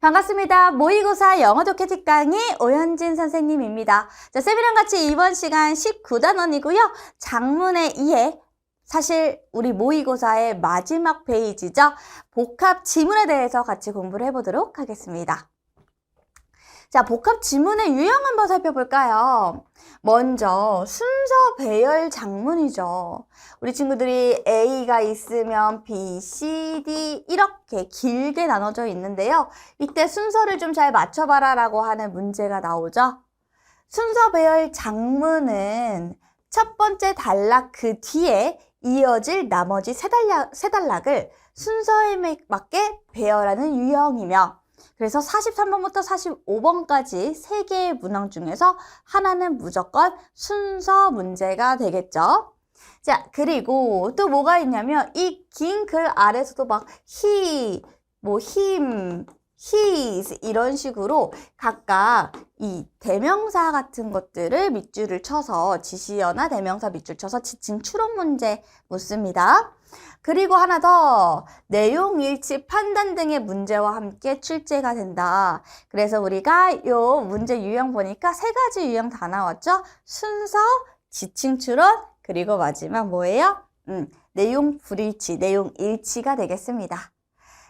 반갑습니다. 모의고사 영어 독해틱 강의 오현진 선생님입니다. 자, 쌤이랑 같이 이번 시간 19단원이고요. 장문의 이해, 사실 우리 모의고사의 마지막 페이지죠. 복합 지문에 대해서 같이 공부를 해보도록 하겠습니다. 자, 복합 지문의 유형 한번 살펴볼까요? 먼저 순서 배열 장문이죠. 우리 친구들이 A가 있으면 B, C, D 이렇게 길게 나눠져 있는데요. 이때 순서를 좀 잘 맞춰봐라 라고 하는 문제가 나오죠. 순서 배열 장문은 첫 번째 단락 그 뒤에 이어질 나머지 세 단락을 순서에 맞게 배열하는 유형이며, 그래서 43번부터 45번까지 3개의 문항 중에서 하나는 무조건 순서 문제가 되겠죠. 자, 그리고 또 뭐가 있냐면 이 긴 글 아래서도 막 he, him, his 이런 식으로 각각 이 대명사 같은 것들을 밑줄을 쳐서 지시어나 대명사 밑줄 쳐서 지칭 추론 문제 묻습니다. 그리고 하나 더, 내용 일치 판단 등의 문제와 함께 출제가 된다. 그래서 우리가 요 문제 유형 보니까 3가지 유형 다 나왔죠? 순서, 지칭 추론, 그리고 마지막 뭐예요? 내용 불일치, 내용 일치가 되겠습니다.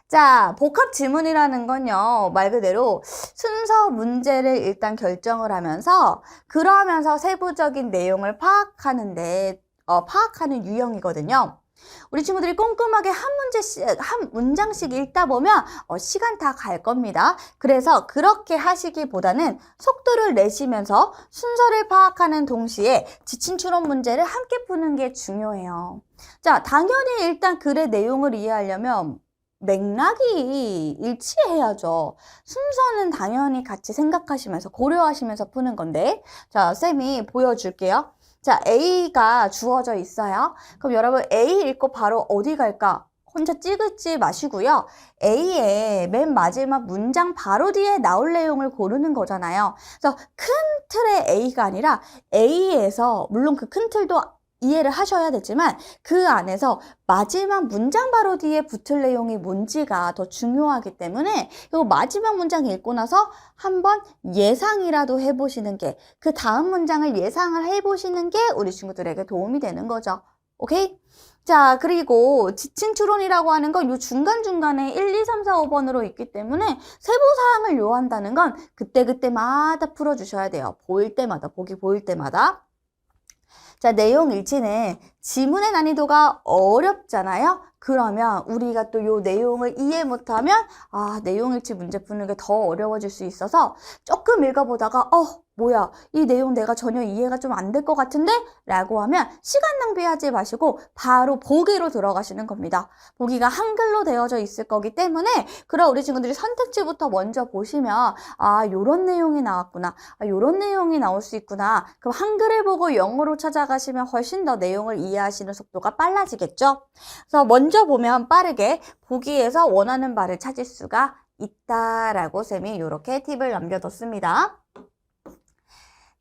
자, 복합 지문이라는 건요, 말 그대로 순서 문제를 일단 결정을 하면서 그러면서 세부적인 내용을 파악하는 유형이거든요. 우리 친구들이 꼼꼼하게 한 문장씩 읽다 보면 시간 다 갈 겁니다. 그래서 그렇게 하시기보다는 속도를 내시면서 순서를 파악하는 동시에 지침 추론 문제를 함께 푸는 게 중요해요. 자, 당연히 일단 글의 내용을 이해하려면 맥락이 일치해야죠. 순서는 당연히 같이 생각하시면서 고려하시면서 푸는 건데, 자, 쌤이 보여줄게요. 자, A가 주어져 있어요. 그럼 여러분 A 읽고 바로 어디 갈까? 혼자 찍지 마시고요. A의 맨 마지막 문장 바로 뒤에 나올 내용을 고르는 거잖아요. 그래서 큰 틀의 A가 아니라 A에서, 물론 그 큰 틀도 이해를 하셔야 되지만 그 안에서 마지막 문장 바로 뒤에 붙을 내용이 뭔지가 더 중요하기 때문에 이 마지막 문장 읽고 나서 한번 예상이라도 해보시는 게, 그 다음 문장을 예상을 해보시는 게 우리 친구들에게 도움이 되는 거죠. 오케이? 자, 그리고 지칭 추론이라고 하는 건 요 중간중간에 1, 2, 3, 4, 5번으로 있기 때문에 세부사항을 요한다는 건 그때그때마다 풀어주셔야 돼요. 보일 때마다, 보기 보일 때마다. 자, 내용 일치는 지문의 난이도가 어렵잖아요. 그러면 우리가 또 요 내용을 이해 못하면 내용 일치 문제 푸는 게 더 어려워질 수 있어서 조금 읽어보다가 뭐야, 이 내용 내가 전혀 이해가 좀 안 될 것 같은데? 라고 하면 시간 낭비하지 마시고 바로 보기로 들어가시는 겁니다. 보기가 한글로 되어져 있을 거기 때문에 그럼 우리 친구들이 선택지부터 먼저 보시면 요런 내용이 나왔구나, 요런 내용이 나올 수 있구나. 그럼 한글을 보고 영어로 찾아가시면 훨씬 더 내용을 이해하시는 속도가 빨라지겠죠? 그래서 먼저 보면 빠르게 보기에서 원하는 바를 찾을 수가 있다라고 쌤이 이렇게 팁을 남겨뒀습니다.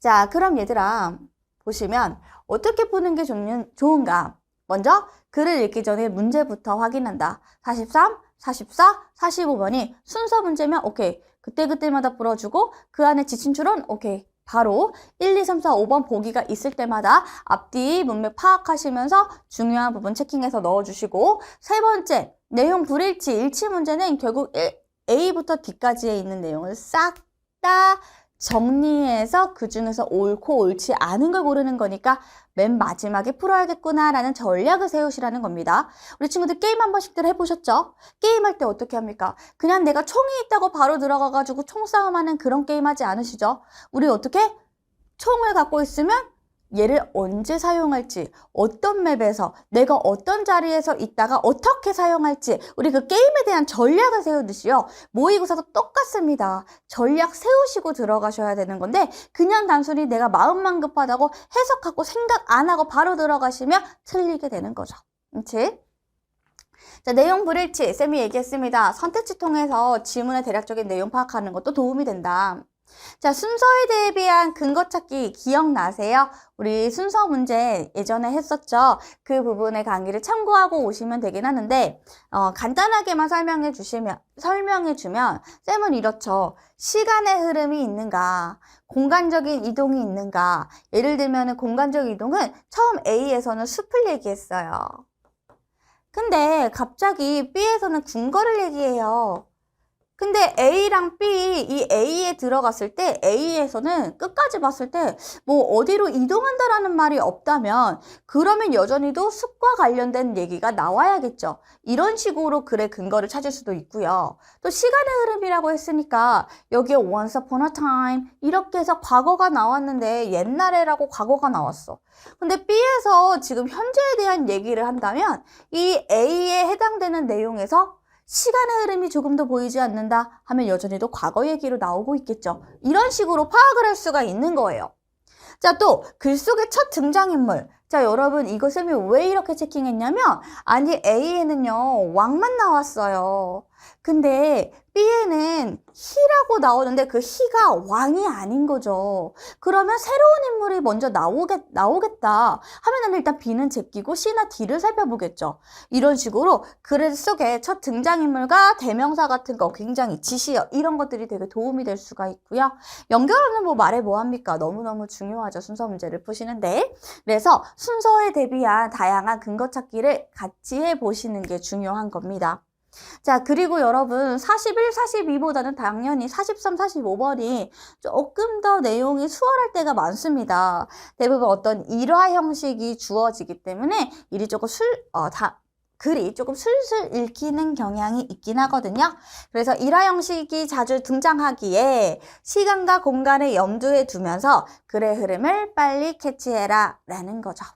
자, 그럼 얘들아, 보시면 어떻게 푸는 게 좋은가? 먼저 글을 읽기 전에 문제부터 확인한다. 43, 44, 45번이 순서 문제면 오케이. 그때그때마다 풀어주고 그 안에 지침 추론 오케이. 바로 1, 2, 3, 4, 5번 보기가 있을 때마다 앞뒤 문맥 파악하시면서 중요한 부분 체킹해서 넣어주시고, 세 번째, 내용 불일치, 일치 문제는 결국 A부터 D까지에 있는 내용을 싹 다 정리해서 그 중에서 옳고 옳지 않은 걸 고르는 거니까 맨 마지막에 풀어야겠구나 라는 전략을 세우시라는 겁니다. 우리 친구들 게임 한 번씩들 해보셨죠? 게임할 때 어떻게 합니까? 그냥 내가 총이 있다고 바로 들어가가지고 총싸움하는 그런 게임 하지 않으시죠? 우리 어떻게? 총을 갖고 있으면 얘를 언제 사용할지, 어떤 맵에서, 내가 어떤 자리에서 있다가 어떻게 사용할지, 우리 그 게임에 대한 전략을 세우듯이요. 모의고사도 똑같습니다. 전략 세우시고 들어가셔야 되는 건데 그냥 단순히 내가 마음만 급하다고 해석하고 생각 안 하고 바로 들어가시면 틀리게 되는 거죠. 그렇지? 자, 내용 불일치, 쌤이 얘기했습니다. 선택지 통해서 지문의 대략적인 내용 파악하는 것도 도움이 된다. 자, 순서에 대비한 근거 찾기 기억나세요? 우리 순서 문제 예전에 했었죠? 그 부분의 강의를 참고하고 오시면 되긴 하는데, 간단하게만 설명해주면, 쌤은 이렇죠. 시간의 흐름이 있는가? 공간적인 이동이 있는가? 예를 들면 공간적 이동은 처음 A에서는 숲을 얘기했어요. 근데 갑자기 B에서는 궁궐을 얘기해요. 근데 A랑 B, 이 A에 들어갔을 때 A에서는 끝까지 봤을 때 뭐 어디로 이동한다라는 말이 없다면 그러면 여전히도 숲과 관련된 얘기가 나와야겠죠. 이런 식으로 글의 근거를 찾을 수도 있고요. 또 시간의 흐름이라고 했으니까 여기에 once upon a time 이렇게 해서 과거가 나왔는데 옛날에라고 과거가 나왔어. 근데 B에서 지금 현재에 대한 얘기를 한다면 이 A에 해당되는 내용에서 시간의 흐름이 조금 더 보이지 않는다 하면 여전히도 과거 얘기로 나오고 있겠죠. 이런 식으로 파악을 할 수가 있는 거예요. 자, 또 글 속의 첫 등장인물. 자, 여러분 이거 쌤이 왜 이렇게 체킹했냐면 아니 A에는요 왕만 나왔어요. 근데 B에는 희라고 나오는데 그 희가 왕이 아닌 거죠. 그러면 새로운 인물이 먼저 나오겠다 하면 나는 일단 B는 제끼고 C나 D를 살펴보겠죠. 이런 식으로 글 속에 첫 등장인물과 대명사 같은 거 굉장히 지시어 이런 것들이 되게 도움이 될 수가 있고요. 연결하는 뭐 말해 뭐합니까? 너무너무 중요하죠. 순서 문제를 푸시는데. 그래서 순서에 대비한 다양한 근거 찾기를 같이 해보시는 게 중요한 겁니다. 자, 그리고 여러분 41, 42보다는 당연히 43, 45번이 조금 더 내용이 수월할 때가 많습니다. 대부분 어떤 일화 형식이 주어지기 때문에 글이 조금 술술 읽히는 경향이 있긴 하거든요. 그래서 일화 형식이 자주 등장하기에 시간과 공간을 염두에 두면서 글의 흐름을 빨리 캐치해라 라는 거죠.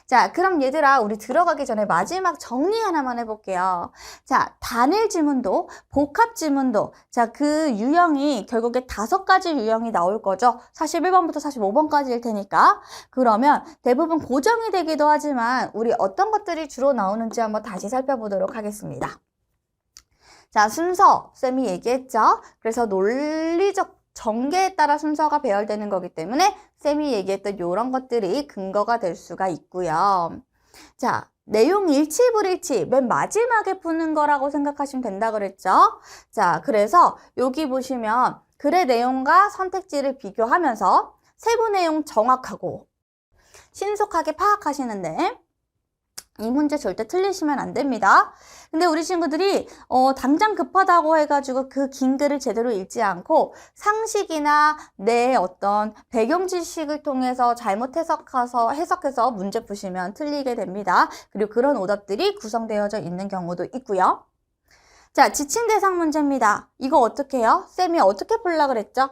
자, 그럼 얘들아 우리 들어가기 전에 마지막 정리 하나만 해볼게요. 자, 단일 지문도 복합 지문도 자, 그 유형이 결국에 5가지 유형이 나올 거죠. 41번부터 45번까지일 테니까. 그러면 대부분 고정이 되기도 하지만 우리 어떤 것들이 주로 나오는지 한번 다시 살펴보도록 하겠습니다. 자, 순서 쌤이 얘기했죠. 그래서 논리적 전개에 따라 순서가 배열되는 거기 때문에 쌤이 얘기했던 이런 것들이 근거가 될 수가 있고요. 자, 내용 일치 불일치 맨 마지막에 푸는 거라고 생각하시면 된다 그랬죠. 자, 그래서 여기 보시면 글의 내용과 선택지를 비교하면서 세부 내용 정확하고 신속하게 파악하시는데 이 문제 절대 틀리시면 안 됩니다. 근데 우리 친구들이 당장 급하다고 해가지고 그 긴 글을 제대로 읽지 않고 상식이나 내 어떤 배경 지식을 통해서 잘못 해석해서 문제 푸시면 틀리게 됩니다. 그리고 그런 오답들이 구성되어져 있는 경우도 있고요. 자, 지침 대상 문제입니다. 이거 어떻게 해요? 쌤이 어떻게 풀라 그랬죠?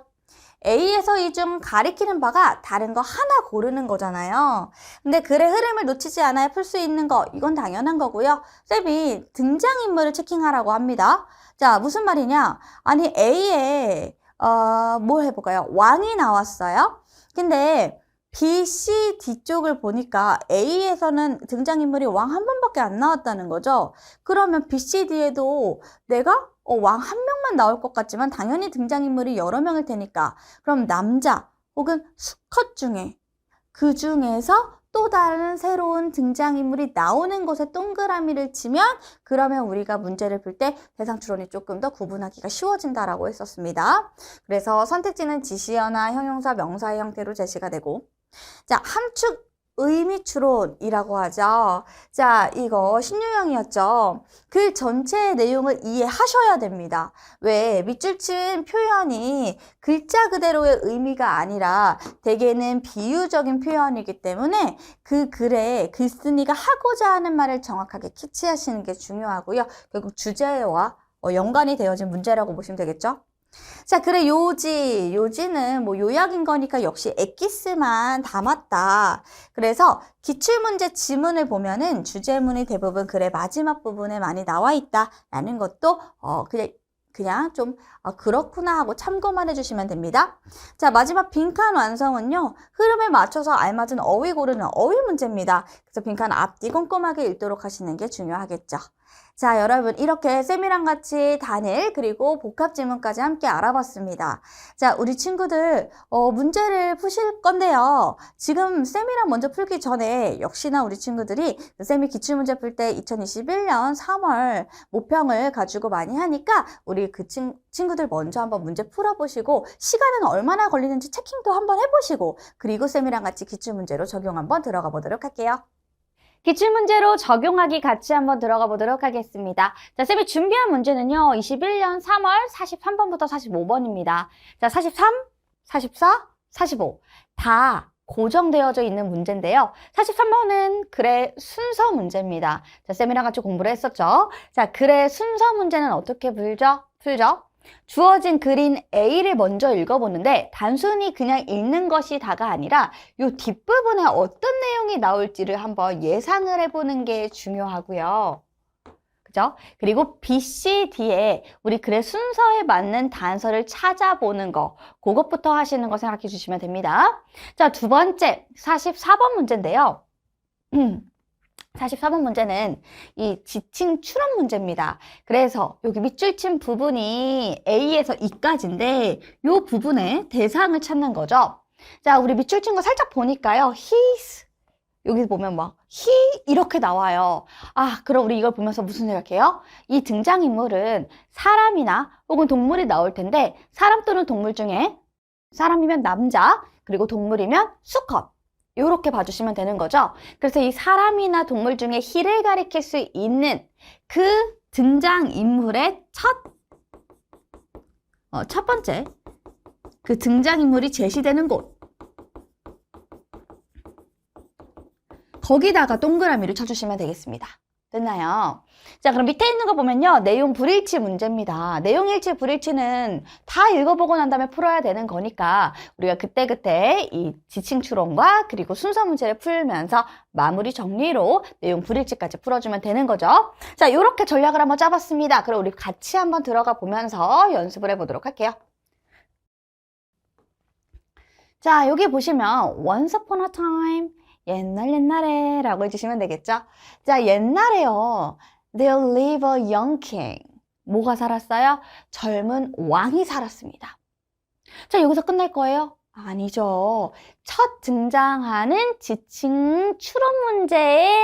A에서 이 중 가리키는 바가 다른 거 하나 고르는 거잖아요. 근데 글의 흐름을 놓치지 않아야 풀 수 있는 거, 이건 당연한 거고요. 쌤이 등장인물을 체킹하라고 합니다. 자, 무슨 말이냐? 아니, A에, 뭘 해볼까요? 왕이 나왔어요. 근데 B, C, D 쪽을 보니까 A에서는 등장인물이 왕 한 번밖에 안 나왔다는 거죠. 그러면 B, C, D에도 내가 왕 한 명만 나올 것 같지만 당연히 등장인물이 여러 명일 테니까 그럼 남자 혹은 수컷 중에 그 중에서 또 다른 새로운 등장인물이 나오는 곳에 동그라미를 치면 그러면 우리가 문제를 풀 때 대상 추론이 조금 더 구분하기가 쉬워진다라고 했었습니다. 그래서 선택지는 지시어나 형용사, 명사의 형태로 제시가 되고 자, 함축 의미 추론이라고 하죠. 자, 이거 신유형이었죠. 글 전체의 내용을 이해하셔야 됩니다. 왜? 밑줄 친 표현이 글자 그대로의 의미가 아니라 대개는 비유적인 표현이기 때문에 그 글에 글쓴이가 하고자 하는 말을 정확하게 캐치하시는 게 중요하고요. 결국 주제와 연관이 되어진 문제라고 보시면 되겠죠. 자, 그래 요지는 뭐 요약인 거니까 역시 엑기스만 담았다. 그래서 기출문제 지문을 보면은 주제문이 대부분 글의 마지막 부분에 많이 나와 있다라는 것도 그냥 좀 그렇구나 하고 참고만 해주시면 됩니다. 자, 마지막 빈칸 완성은요. 흐름에 맞춰서 알맞은 어휘 고르는 어휘 문제입니다. 그래서 빈칸 앞뒤 꼼꼼하게 읽도록 하시는 게 중요하겠죠. 자, 여러분 이렇게 쌤이랑 같이 단일 그리고 복합 지문까지 함께 알아봤습니다. 자, 우리 친구들 문제를 푸실 건데요. 지금 쌤이랑 먼저 풀기 전에 역시나 우리 친구들이 쌤이 기출문제 풀 때 2021년 3월 모평을 가지고 많이 하니까 우리 그 친구들 먼저 한번 문제 풀어보시고 시간은 얼마나 걸리는지 체킹도 한번 해보시고 그리고 쌤이랑 같이 기출문제로 적용 한번 들어가 보도록 할게요. 기출문제로 적용하기 같이 한번 들어가 보도록 하겠습니다. 자, 쌤이 준비한 문제는요. 21년 3월 43번부터 45번입니다. 자, 43, 44, 45 다 고정되어져 있는 문제인데요. 43번은 글의 순서 문제입니다. 자, 쌤이랑 같이 공부를 했었죠. 자, 글의 순서 문제는 어떻게 풀죠? 주어진 글인 A를 먼저 읽어보는데 단순히 그냥 읽는 것이 다가 아니라 이 뒷부분에 어떤 내용이 나올지를 한번 예상을 해보는 게 중요하고요. 그죠? 그리고 B, C, D에 우리 글의 순서에 맞는 단서를 찾아보는 거 그것부터 하시는 거 생각해 주시면 됩니다. 자, 두 번째 44번 문제인데요. 44번 문제는 이 지칭 추론 문제입니다. 그래서 여기 밑줄 친 부분이 A에서 E까지인데 이 부분에 대상을 찾는 거죠. 자, 우리 밑줄 친 거 살짝 보니까요. his 여기 보면 막 he 이렇게 나와요. 아, 그럼 우리 이걸 보면서 무슨 생각해요? 이 등장인물은 사람이나 혹은 동물이 나올 텐데 사람 또는 동물 중에 사람이면 남자 그리고 동물이면 수컷 이렇게 봐주시면 되는 거죠. 그래서 이 사람이나 동물 중에 he를 가리킬 수 있는 그 등장인물의 첫 번째 그 등장인물이 제시되는 곳 거기다가 동그라미를 쳐주시면 되겠습니다. 됐나요? 자, 그럼 밑에 있는 거 보면요. 내용 불일치 문제입니다. 내용 일치, 불일치는 다 읽어보고 난 다음에 풀어야 되는 거니까 우리가 그때그때 이 지칭 추론과 그리고 순서 문제를 풀면서 마무리 정리로 내용 불일치까지 풀어주면 되는 거죠. 자, 이렇게 전략을 한번 짜봤습니다. 그럼 우리 같이 한번 들어가 보면서 연습을 해보도록 할게요. 자, 여기 보시면 Once upon a time 옛날에 라고 해주시면 되겠죠? 자, 옛날에요. There lived a young king. 뭐가 살았어요? 젊은 왕이 살았습니다. 자, 여기서 끝날 거예요? 아니죠. 첫 등장하는 지칭 추론 문제의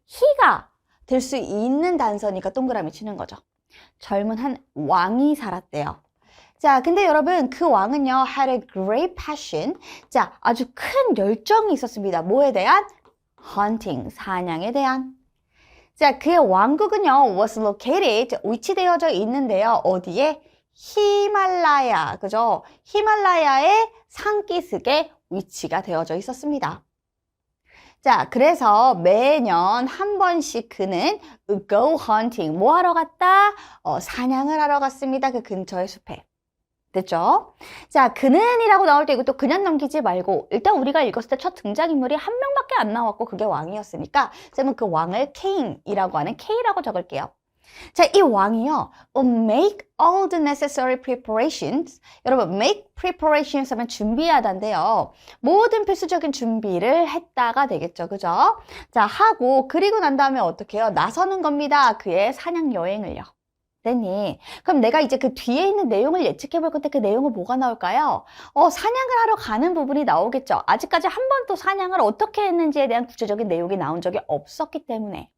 he가 될 수 있는 단서니까 동그라미 치는 거죠. 젊은 한 왕이 살았대요. 자, 근데 여러분 그 왕은요 had a great passion. 자, 아주 큰 열정이 있었습니다. 뭐에 대한? hunting, 사냥에 대한. 자, 그의 왕국은요 was located, 위치되어져 있는데요. 어디에? 히말라야, 그죠? 히말라야의 산기슭에 위치가 되어져 있었습니다. 자, 그래서 매년 한 번씩 그는 go hunting, 뭐 하러 갔다? 사냥을 하러 갔습니다. 그 근처의 숲에. 됐죠? 자, 그는이라고 나올 때 이것도 그냥 넘기지 말고 일단 우리가 읽었을 때 첫 등장인물이 한 명밖에 안 나왔고 그게 왕이었으니까 쌤은 그 왕을 king이라고 하는 K라고 적을게요. 자, 이 왕이요 make all the necessary preparations. 여러분 make preparations 하면 준비하다인데요. 모든 필수적인 준비를 했다가 되겠죠. 그죠? 자, 하고 그리고 난 다음에 어떻게 해요? 나서는 겁니다. 그의 사냥 여행을요. 됐니? 그럼 내가 이제 그 뒤에 있는 내용을 예측해 볼 건데 그 내용은 뭐가 나올까요? 사냥을 하러 가는 부분이 나오겠죠. 아직까지 한 번도 사냥을 어떻게 했는지에 대한 구체적인 내용이 나온 적이 없었기 때문에.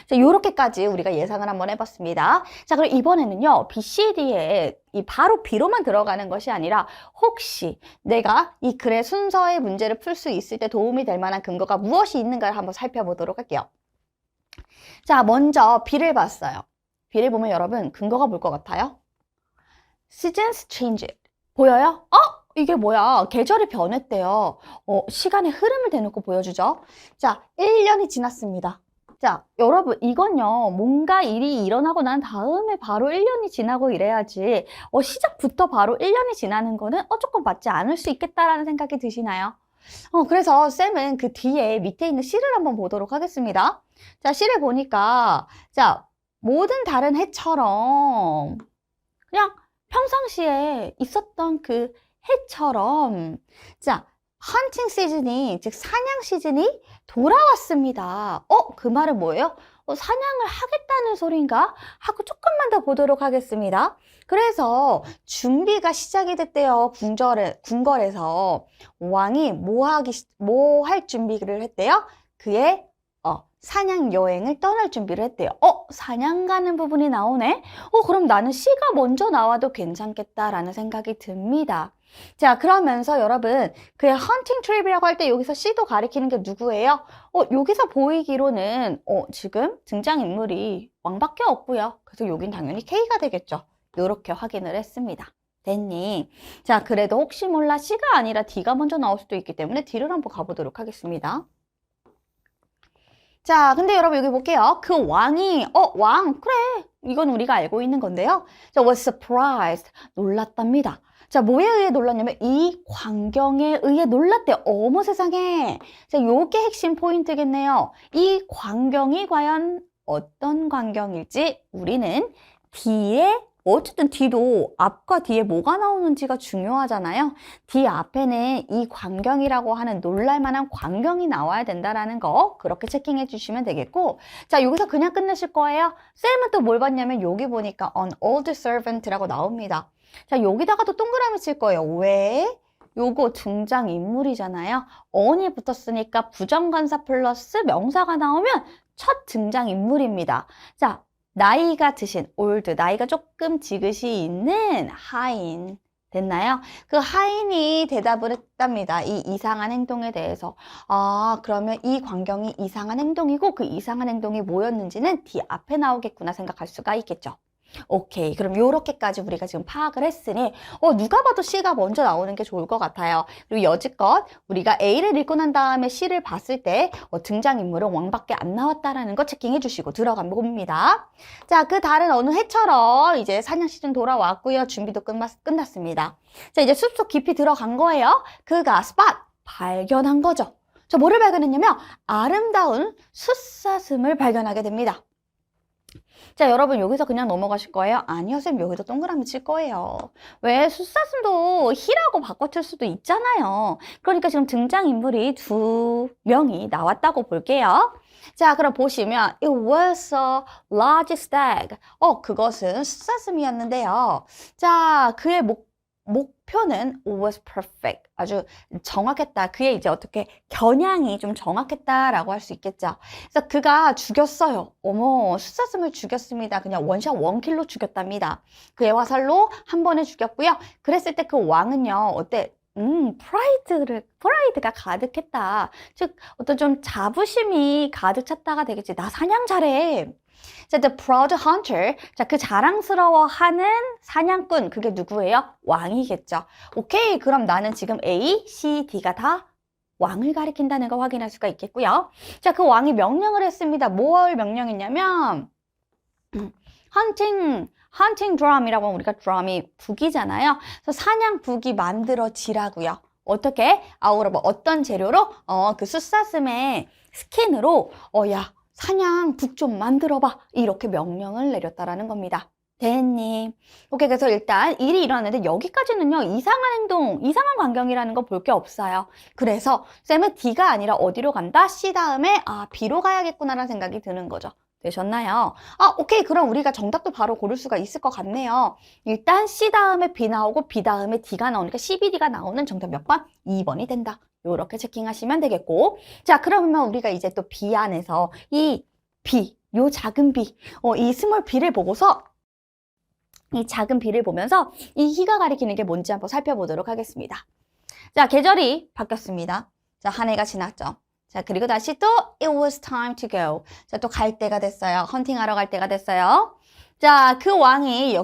자, 요렇게까지 우리가 예상을 한번 해봤습니다. 자, 그럼 이번에는요, B, C, D에 이 바로 B로만 들어가는 것이 아니라 혹시 내가 이 글의 순서의 문제를 풀 수 있을 때 도움이 될 만한 근거가 무엇이 있는가를 한번 살펴보도록 할게요. 자, 먼저 B를 봤어요. B를 보면 여러분 근거가 뭘 것 같아요? Seasons change. 보여요? 이게 뭐야? 계절이 변했대요. 시간의 흐름을 대놓고 보여주죠. 자, 1년이 지났습니다. 자, 여러분 이건요. 뭔가 일이 일어나고 난 다음에 바로 1년이 지나고 이래야지 시작부터 바로 1년이 지나는 거는 조금 맞지 않을 수 있겠다라는 생각이 드시나요? 그래서 쌤은 그 뒤에 밑에 있는 C를 한번 보도록 하겠습니다. 자, C를 보니까 자, 모든 다른 해처럼 그냥 평상시에 있었던 그 해처럼 자, 헌팅 시즌이 즉 사냥 시즌이 돌아왔습니다. 그 말은 뭐예요? 사냥을 하겠다는 소린가? 하고 조금만 더 보도록 하겠습니다. 그래서 준비가 시작이 됐대요. 궁궐에서 왕이 뭐 할 준비를 했대요? 그의 사냥 여행을 떠날 준비를 했대요. 사냥 가는 부분이 나오네? 그럼 나는 C가 먼저 나와도 괜찮겠다라는 생각이 듭니다. 자, 그러면서 여러분, 그의 헌팅 트립이라고 할 때 여기서 C도 가리키는 게 누구예요? 여기서 보이기로는 지금 등장인물이 왕밖에 없고요. 그래서 여긴 당연히 K가 되겠죠. 이렇게 확인을 했습니다. 됐니? 자, 그래도 혹시 몰라 C가 아니라 D가 먼저 나올 수도 있기 때문에 D를 한번 가보도록 하겠습니다. 자, 근데 여러분 여기 볼게요. 그 왕이, 왕, 그래. 이건 우리가 알고 있는 건데요. 자, was surprised. 놀랐답니다. 자, 뭐에 의해 놀랐냐면 이 광경에 의해 놀랐대요. 어머 세상에. 자, 요게 핵심 포인트겠네요. 이 광경이 과연 어떤 광경일지 우리는 뒤에 어쨌든 D도 앞과 뒤에 뭐가 나오는지가 중요하잖아요. D 앞에는 이 광경이라고 하는 놀랄만한 광경이 나와야 된다라는 거 그렇게 체킹해 주시면 되겠고, 자, 여기서 그냥 끝내실 거예요. 쌤은 또 뭘 봤냐면 여기 보니까 an old servant라고 나옵니다. 자, 여기다가도 동그라미 칠 거예요. 왜? 요거 등장인물이잖아요. on이 붙었으니까 부정관사 플러스 명사가 나오면 첫 등장인물입니다. 자, 나이가 드신 old, 나이가 조금 지긋이 있는 하인 됐나요? 그 하인이 대답을 했답니다. 이 이상한 행동에 대해서. 그러면 이 광경이 이상한 행동이고 그 이상한 행동이 뭐였는지는 뒤 앞에 나오겠구나 생각할 수가 있겠죠. 오케이. 그럼 요렇게까지 우리가 지금 파악을 했으니 누가 봐도 C가 먼저 나오는 게 좋을 것 같아요. 그리고 여지껏 우리가 A를 읽고 난 다음에 C를 봤을 때 등장인물은 왕밖에 안 나왔다라는 거 체킹해 주시고 들어가 봅니다. 자, 그 다른 어느 해처럼 이제 사냥 시즌 돌아왔고요. 준비도 끝났습니다. 자, 이제 숲속 깊이 들어간 거예요. 그가 스팟 발견한 거죠. 자, 뭐를 발견했냐면 아름다운 숫사슴을 발견하게 됩니다. 자, 여러분 여기서 그냥 넘어가실 거예요? 아니요, 쌤 여기서 동그라미 칠 거예요. 왜? 숫사슴도 히라고 바꿔칠 수도 있잖아요. 그러니까 지금 등장인물이 2명이 나왔다고 볼게요. 자, 그럼 보시면 it was a large stag. 그것은 숫사슴이었는데요. 자, 그의 목표는 was perfect. 아주 정확했다. 그의 이제 어떻게 겨냥이 좀 정확했다라고 할 수 있겠죠. 그래서 그가 죽였어요. 어머, 숫사슴을 죽였습니다. 그냥 원샷 원킬로 죽였답니다. 그의 화살로 한 번에 죽였고요. 그랬을 때 그 왕은요, 어때? 프라이드가 가득했다. 즉, 어떤 좀 자부심이 가득 찼다가 되겠지. 나 사냥 잘해. 자, the proud hunter. 자, 그 자랑스러워하는 사냥꾼. 그게 누구예요? 왕이겠죠. 오케이. 그럼 나는 지금 A, C, D가 다 왕을 가리킨다는 거 확인할 수가 있겠고요. 자, 그 왕이 명령을 했습니다. 뭘 명령했냐면 hunting drum이라고 하면 우리가 drum이 북이잖아요. 그래서 사냥 북이 만들어지라고요. 어떻게? 어떤 재료로? 그 숫사슴의 스킨으로 야, 사냥 북 좀 만들어봐. 이렇게 명령을 내렸다라는 겁니다. 됐니? 오케이, 그래서 일단 일이 일어났는데 여기까지는요, 이상한 행동, 이상한 광경이라는 거 볼 게 없어요. 그래서 쌤은 D가 아니라 어디로 간다? C 다음에 B로 가야겠구나라는 생각이 드는 거죠. 되셨나요? 오케이. 그럼 우리가 정답도 바로 고를 수가 있을 것 같네요. 일단 C 다음에 B 나오고 B 다음에 D가 나오니까 CBD가 나오는 정답 몇 번? 2번이 된다. 요렇게 체킹하시면 되겠고. 자, 그러면 우리가 이제 또 B 안에서 이 B, 요 작은 B, 이 스몰 B를 보고서 이 작은 B를 보면서 이 희가 가리키는 게 뭔지 한번 살펴보도록 하겠습니다. 자, 계절이 바뀌었습니다. 자, 한 해가 지났죠. 자, 그리고 다시 또 it was time to go. 자, 또 갈 때가 됐어요. 헌팅하러 갈 때가 됐어요. 자, 그 왕은요,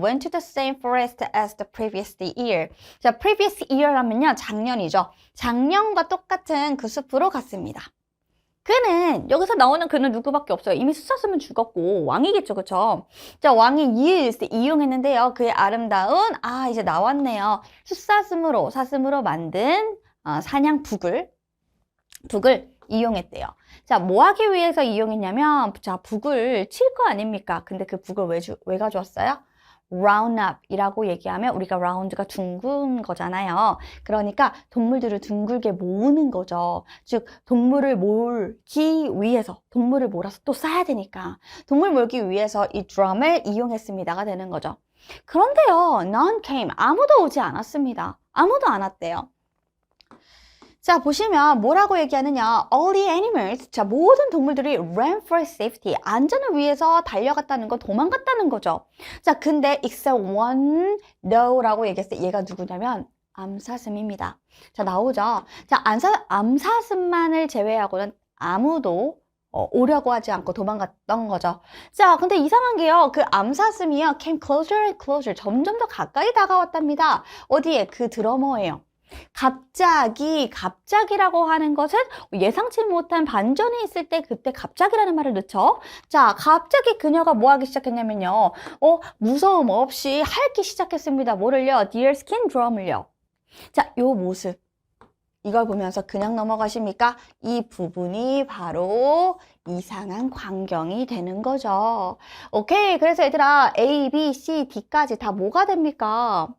went to the same forest as the previous year. 자, previous year 하면요, 작년이죠. 작년과 똑같은 그 숲으로 갔습니다. 여기서 나오는 그는 누구밖에 없어요. 이미 숫사슴은 죽었고, 왕이겠죠, 그쵸? 자, 왕이 이용했는데요. 그의 아름다운, 이제 나왔네요. 사슴으로 만든 사냥북을 이용했대요. 자, 뭐 하기 위해서 이용했냐면, 자, 북을 칠 거 아닙니까? 근데 그 북을 왜 가져왔어요? round up 이라고 얘기하면 우리가 round가 둥근 거잖아요. 그러니까 동물들을 둥글게 모으는 거죠. 즉 동물을 몰기 위해서 동물을 몰아서 또 싸야 되니까 동물 몰기 위해서 이 drum을 이용했습니다가 되는 거죠. 그런데요, none came. 아무도 오지 않았습니다. 아무도 안 왔대요. 자, 보시면 뭐라고 얘기하느냐. All the animals, 자, 모든 동물들이 ran for safety, 안전을 위해서 달려갔다는 건 도망갔다는 거죠. 자, 근데 except one, no라고 얘기했을 때 얘가 누구냐면 암사슴입니다. 자, 나오죠. 자, 암사슴만을 제외하고는 아무도 오려고 하지 않고 도망갔던 거죠. 자, 근데 이상한 게요. 그 암사슴이요. came closer and closer. 점점 더 가까이 다가왔답니다. 어디에? 그 드러머예요. 갑자기라고 하는 것은 예상치 못한 반전이 있을 때 그때 갑자기라는 말을 넣죠. 자, 갑자기 그녀가 뭐 하기 시작했냐면요. 무서움 없이 핥기 시작했습니다. 뭐를요? deerskin drum을요. 자, 요 모습. 이걸 보면서 그냥 넘어가십니까? 이 부분이 바로 이상한 광경이 되는 거죠. 오케이. 그래서 얘들아, A, B, C, D까지 다 뭐가 됩니까?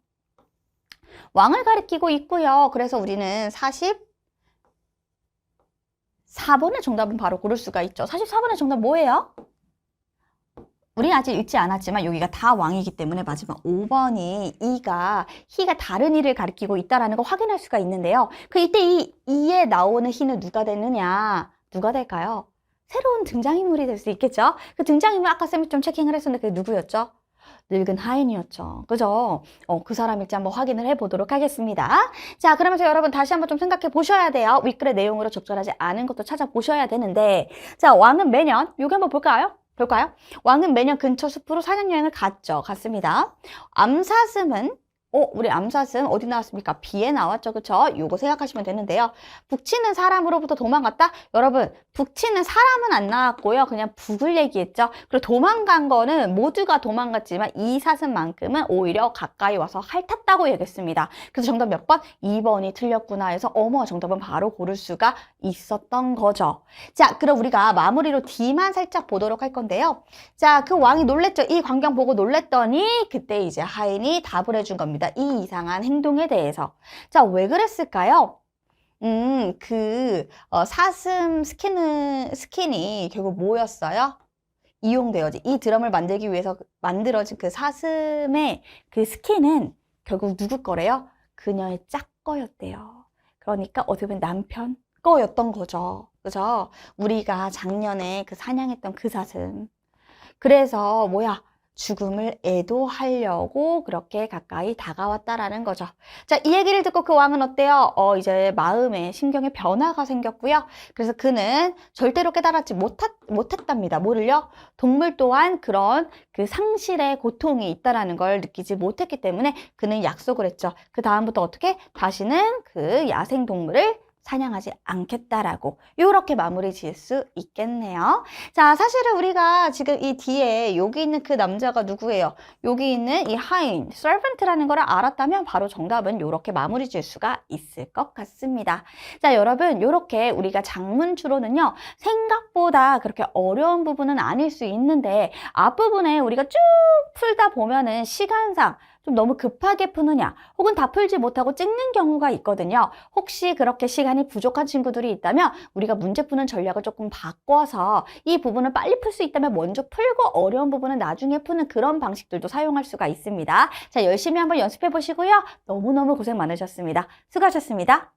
왕을 가리키고 있고요. 그래서 우리는 44번의 정답은 바로 고를 수가 있죠. 44번의 정답 뭐예요? 우리는 아직 읽지 않았지만 여기가 다 왕이기 때문에 마지막 5번이 he가 다른 이를 가리키고 있다는 걸 확인할 수가 있는데요. 이때 이에 나오는 he는 누가 되느냐? 누가 될까요? 새로운 등장인물이 될 수 있겠죠? 그 등장인물 아까 쌤이 좀 체킹을 했었는데 그게 누구였죠? 늙은 하인이었죠. 그죠? 그 사람일지 한번 확인을 해보도록 하겠습니다. 자, 그러면서 여러분 다시 한번 좀 생각해 보셔야 돼요. 윗글의 내용으로 적절하지 않은 것도 찾아보셔야 되는데, 자, 왕은 매년, 요게 한번 볼까요? 왕은 매년 근처 숲으로 사냥여행을 갔습니다. 암사슴은 우리 암사슴 어디 나왔습니까? B에 나왔죠. 그쵸? 요거 생각하시면 되는데요. 북치는 사람으로부터 도망갔다? 여러분, 북치는 사람은 안 나왔고요. 그냥 북을 얘기했죠. 그리고 도망간 거는 모두가 도망갔지만 이 사슴만큼은 오히려 가까이 와서 핥았다고 얘기했습니다. 그래서 정답 몇 번? 2번이 틀렸구나 해서 정답은 바로 고를 수가 있었던 거죠. 자, 그럼 우리가 마무리로 D만 살짝 보도록 할 건데요. 자, 그 왕이 놀랬죠. 이 광경 보고 놀랬더니 그때 이제 하인이 답을 해준 겁니다. 이 이상한 행동에 대해서. 자, 왜 그랬을까요? 사슴 스킨이 결국 뭐였어요? 이용되어지. 이 드럼을 만들기 위해서 만들어진 그 사슴의 그 스킨은 결국 누구 거래요? 그녀의 짝거였대요. 그러니까 어떻게 보면 남편 거였던 거죠. 그죠? 우리가 작년에 그 사냥했던 그 사슴. 그래서 죽음을 애도하려고 그렇게 가까이 다가왔다라는 거죠. 자, 이 얘기를 듣고 그 왕은 어때요? 이제 마음에, 심경에 변화가 생겼고요. 그래서 그는 절대로 깨달았지 못했답니다. 뭐를요? 동물 또한 그런 그 상실의 고통이 있다라는 걸 느끼지 못했기 때문에 그는 약속을 했죠. 그 다음부터 어떻게? 다시는 그 야생동물을 사냥하지 않겠다라고 이렇게 마무리 지을 수 있겠네요. 자, 사실은 우리가 지금 이 뒤에 여기 있는 그 남자가 누구예요? 여기 있는 이 하인, servant라는 걸 알았다면 바로 정답은 이렇게 마무리 지을 수가 있을 것 같습니다. 자, 여러분 이렇게 우리가 장문주로는요. 생각보다 그렇게 어려운 부분은 아닐 수 있는데 앞부분에 우리가 쭉 풀다 보면은 시간상 좀 너무 급하게 푸느냐 혹은 다 풀지 못하고 찍는 경우가 있거든요. 혹시 그렇게 시간이 부족한 친구들이 있다면 우리가 문제 푸는 전략을 조금 바꿔서 이 부분을 빨리 풀 수 있다면 먼저 풀고 어려운 부분은 나중에 푸는 그런 방식들도 사용할 수가 있습니다. 자, 열심히 한번 연습해 보시고요. 너무너무 고생 많으셨습니다. 수고하셨습니다.